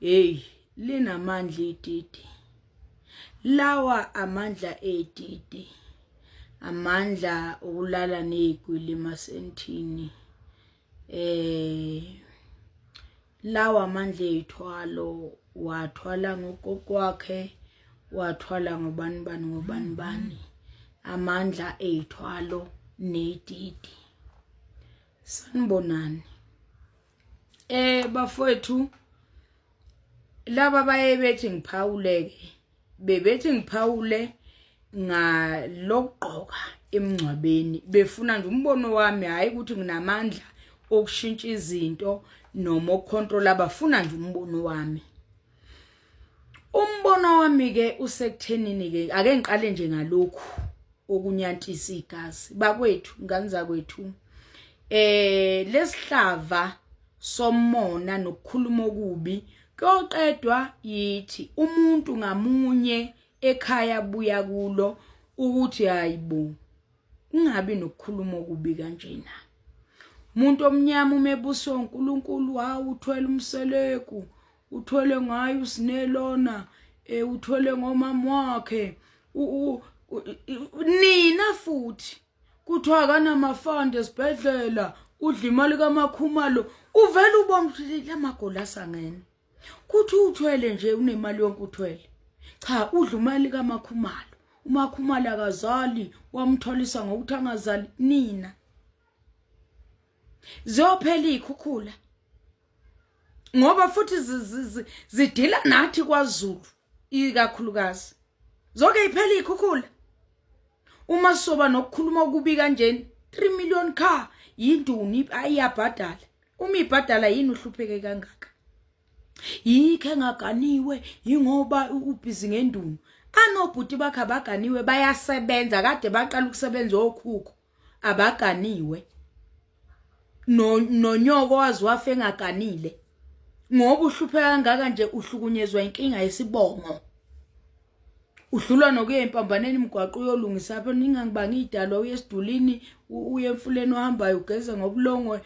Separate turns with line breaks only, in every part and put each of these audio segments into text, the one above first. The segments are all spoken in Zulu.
hey linamandla ididi lawa amandla edidi amandla okulala nezigwili masentini lawa amandla ethwalo wathwala ngogogo wakhe wathwala ngobani bani amandla ethwalo nedidi sanibonani bafowethu laba baye bethi ngiphawuleke bebethi ngiphawule ngalogqoka emncwabeni befuna nje umbono wami hayi ukuthi nginamandla okushintsha izinto noma ukucontrol abafuna nje umbono wami ke usekuthenini ke ake ngiqale nje ngalokhu okunyantisa igazi bakwethu ngani zakwethu lesihlava somona nokukhuluma okubi koqedwa yithi umuntu ngamunye ekhaya buya kulo ukuthi hayibo ungabi nokukhuluma okubi kanjena umuntu omnyama umebuswa uNkulunkulu uthwele umseleku uthwele ngayo usinelona uthwele ngomama wakhe nina futhi kuthiwa kana mafanda esibhedlela udla imali kaMakhumalo uvela ubona ukuthi lamagoli asangena kuthi uthwele nje unemali yonke uthwele cha udla imali kaMakhumalo uMakhumalo akazali wamtholisa ngokuthi angazali nina zophela ikhukhula ngoba futhi zidila nathi kwaZulu ikakhulukazi zonke iphela ikhukhula uma soba nokukhuluma okubi kanjeni 3 million car yinduni ayiyabhadala uma ibhadala yini uhlupheke kangaka yikho engaganiwe ingoba ubhizi ngendunu anobhuti bakhe abaganiwe bayasebenza kade baqala ukusebenza okhukho abaganiwe nonyoko wazi wafe engaganile ngoba uhlupheka kangaka nje uhlukunyezwa inkinga yesibongo udlula nokuya empambaneni imigwaqo uyolungisa apha ningangibanga idalwa uye esidulini uye emfuleni ohambayo ugeze ngobulongwe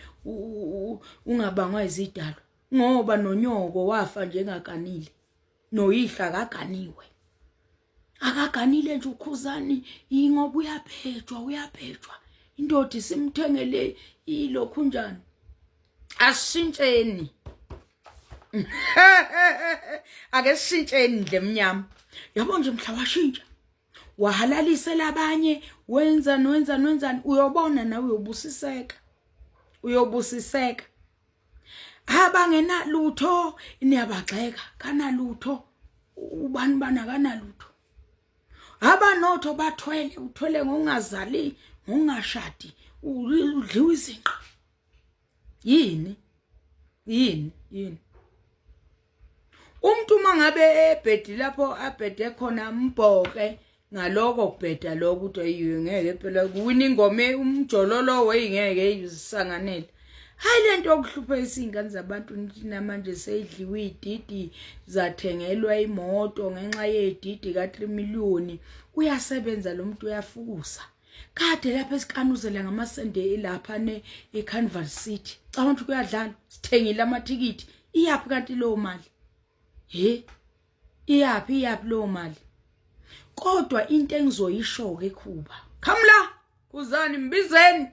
ungabangwa izidalwa ngoba nonyoko wafa njengakanile noyihla akaganiwe akaganile nje ukhuzani ingoba uyaphetshwa indodi simthengele ilokhu njani asishintsheni ake sishintsheni ndle mnyama yabo nje mhla washintsha wahalalisela abanye wenzani uyobona nawe uyobusiseka abangena lutho niyabagxeka kana lutho ubani bana kana lutho abanotho uthwele ngongazali ngongashadi udliwa izinqa yini umuntu mangabe ebhedi lapho abhede khona mbhoke ngaloko kubheda lokho ukuthi ayiwe ngeke phela kuwina ingome umjololo weyingeke izisanganele hayi lento okuhlupha isingane zabantu namanje seyidliwe ididi zathengelwa imoto ngenxa yedidi ka3 million uyasebenza lo muntu uyafukusa kade lapha esikanuzela ngamasende lapha eCarnival City cabanga ukuthi kuyadlala sithengile amathikiti iyaphi kanti lo mali iyaphi lo mali kodwa into engizoyisho ke Khuba khamla kuzani mbizeni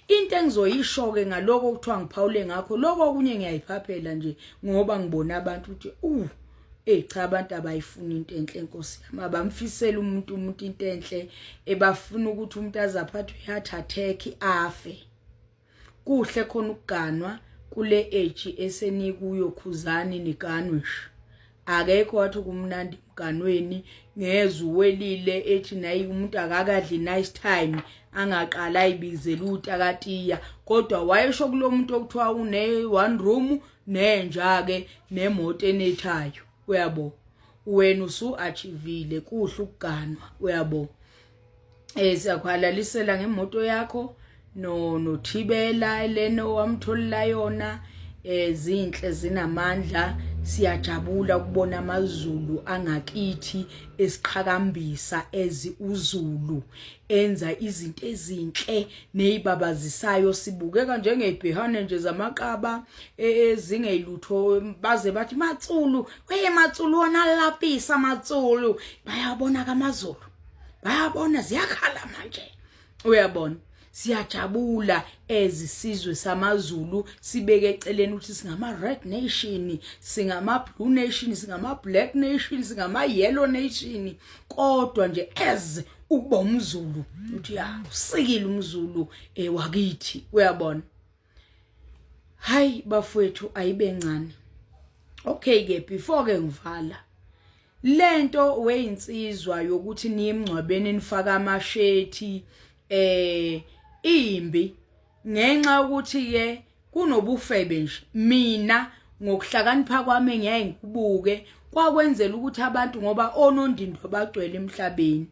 into engizoyisho ke ngaloko okuthiwa ngiphawule ngakho lokho okunye ngiyayiphaphela nje ngoba ngibona abantu ukuthi cha abantu abayifuni into enhle Nkosi yami abamfisela umuntu into enhle ebafuna ukuthi umuntu azaphathwe heart attack afe kuhle khona ukuganwa kule age esenikuyo khuzani nikanwish akekho wathi kumnandi mganweni ngeze uwelile ethi nayi umuntu akakadli nice time angaqala ayibizela utakatiya kodwa wayesho kulomuntu okuthiwa une one room nenja ke nemoto enethayo uyabo wena usu achievile kuhle ukuganwa uyabo siyakhwalalisela ngemoto yakho nothibela leno wamtholila yona zinhle zinamandla. Siyajabula ukubona amaZulu angakithi esiqhakambisa uZulu enza izinto ezinhle nezibabazisayo. Sibukeka njengebhehane nje zamakaba ezingelutho baze bathi Matsulu, Matsulu wona lapisa Matsulu. Bayabona kaMaZulu, bayabona ziyakhala manje. Uyabona, siyajabula ezisizwe samaZulu, sibeke eceleni ukuthi singama red nation, singama blue nation, singama black nation, singama yellow nation. Kodwa nje ukuba umZulu uthi usikile umZulu wakithi. Uyabona, hayi bafowethu ayibe ncane. Okay ke, before ke ngivala lento weyinsizwa yokuthi niye emngcwabeni nifaka amashethi imbi ngenxa ukuthi ke kunobufebe nje. Mina ngokuhlakanipha kwami engiyaye ngikubuke kwakwenzela ukuthi abantu ngoba onondindwa bagcwele emhlabeni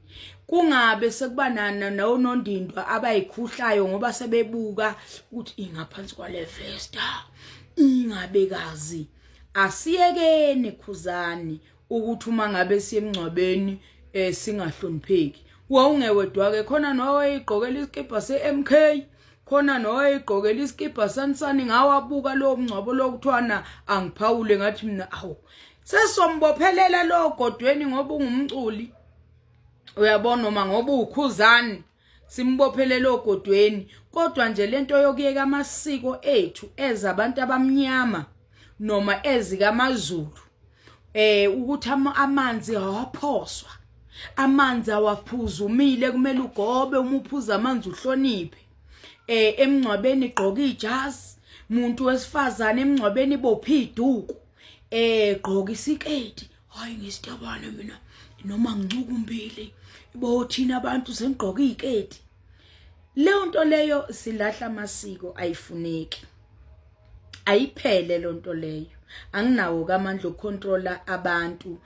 kungabe sekubanana nonondindwa abayikhuhlayo ngoba sebebuka ukuthi ingaphansi kwale vesta ingabekazi. Asiyekene khuzani ukuthi uma ngabe siyemngcwabeni singahlonipheki. Wawungewedwa ke khona nowayigqokela iskipa seMK, khona nowayigqokela iskipa sansani ngawabuka lo mngcwabo lokuthiwana angiphawule ngathi mina sesombophelela lo godweni ngoba ungumculi. Uyabona, noma ngoba ukhuzani simbophelela ogodweni. Kodwa nje lento yokuyeka amasiko ethu ezabantu abamnyama noma ezikamaZulu ukuthi amanzi awaphoswa, amanzi awaphuzumile, kumele ugobe uma uphuza amanzi uhloniphe. Emngcwabeni igqoka ijazi, umuntu wesifazane emngcwabeni ibopha iduku, gqoka isiketi. Hayi ngisithabane mina noma ngicukumbile bothina abantu sengigqoka iziketi. Leyo nto leyo silahla amasiko, ayifuneki, ayiphele lo nto leyo. Anginawo kamandla ukucontrola abantu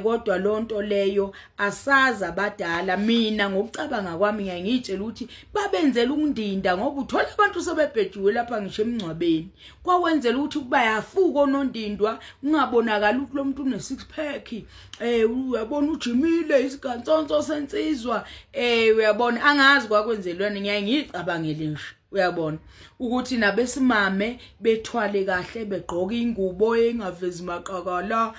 kodwa lo nto leyo asaza abadala. Mina ngokucabanga kwami ngiyangitshela ukuthi babenzela ungindinda ngoba uthola abantu sebebhejiwe lapha ngisho emngcwabeni. Kwawenzela ukuthi kuba yafuka onondindwa ungabonakala ukuthi lo muntu une six pack, uyabona ujimile isigansonso sensizwa, uyabona angazi kwakwenzelweni. Ngiyangicabangele nje, uyabona ukuthi nabesimame bethwale kahle, begqoka ingubo engavezi maqakala,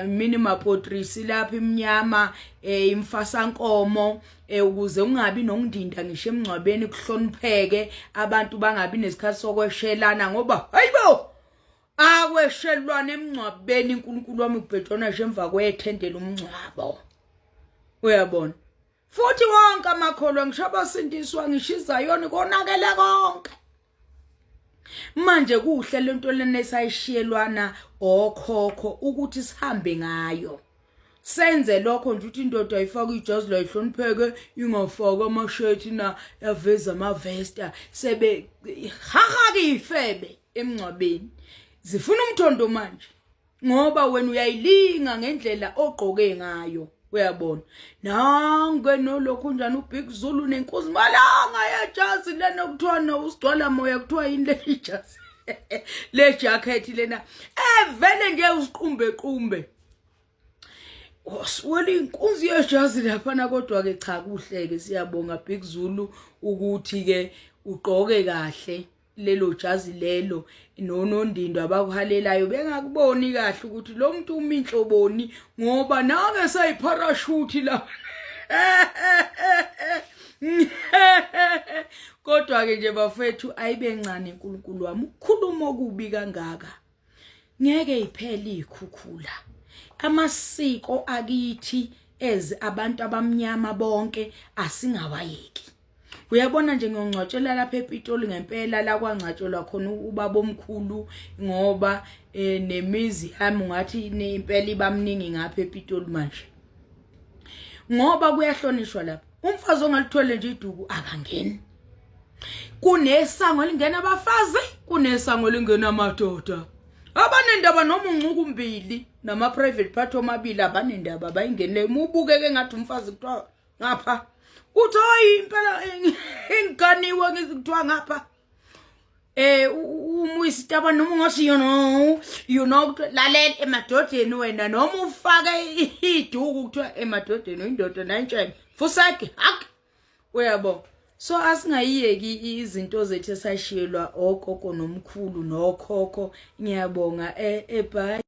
minima potrisi lapha imnyama, imfasankomo, ukuze ungabi nongindinda ngisho emngcwabeni, kuhlonipheke abantu bangabi nesikhathi sokweshelana ngoba hayibo akweshelwana emngcwabeni. uNkulunkulu wami ubhejona nje emva kwethendela umngcwabo. Uyabona, futhi wonke amakholwa ngisho abasindiswa ngisho iZayoni konakele konke. Manje kuhle lento lena esayishiyelwana okhokho ukuthi sihambe ngayo, senze lokho nje ukuthi indoda ayifaka ijazi la ihlonipheke, ingafaka amashethi na yaveza amavesta, sebe hahaki ifebe emngcwabeni. Zifuna umthondo manje ngoba wena uyayilinga ngendlela ogqoke ngayo. Uyabona, nange nolokhu njani uBig Zulu nenkosi malanga yajazi lena kuthiwa usigcwala moya, kuthiwa yini le jazi le jacket lena vele nje usiqumbe wasiwela inkunzi yejazi laphana. Kodwa ke cha, kuhleke, siyabonga Big Zulu ukuthi ke ugqoke kahle lelo jazi lelo. Nonondindwa abakuhalelayo bengakuboni kahle ukuthi lo muntu uminhloboni ngoba nange sayiparachute la. Kodwa ke nje bafethu ayibe ncane uNkulunkulu wami, ukukhuluma okubi kangaka ngeke iphele ikhukhula. Amasiko akithi abantu abamnyama bonke asingawayeki. Uyabona nje ngiyongcwatshela lapha ePitoli ngempela la kwangcwatshelwa khona ubaba omkhulu ngoba nemizi yami ngathi impela ibamningi ngapha ePitoli manje. Ngoba kuyahlonishwa lapha. Umfazi ongalithole nje iduku akangeni. Kunesango lingena abafazi, kunesango lingena amadoda. Abanendaba noma uncukumbili nama private part omabili abanendaba bayingene. Ubukeke ngathi umfazi kuthiwa ngapha. Uthi hayi impela engiganiwe ngizikuthiwa ngapha. Umuyisitaba noma ungathi you know lalela emadodeni wena noma ufake iduku kuthiwa emadodeni indoda nayintshebe fusake hak uyabo. So asingayiyeki izinto zethu esashiyelwa ogogo nomkhulu nokhokho. Ngiyabonga bye.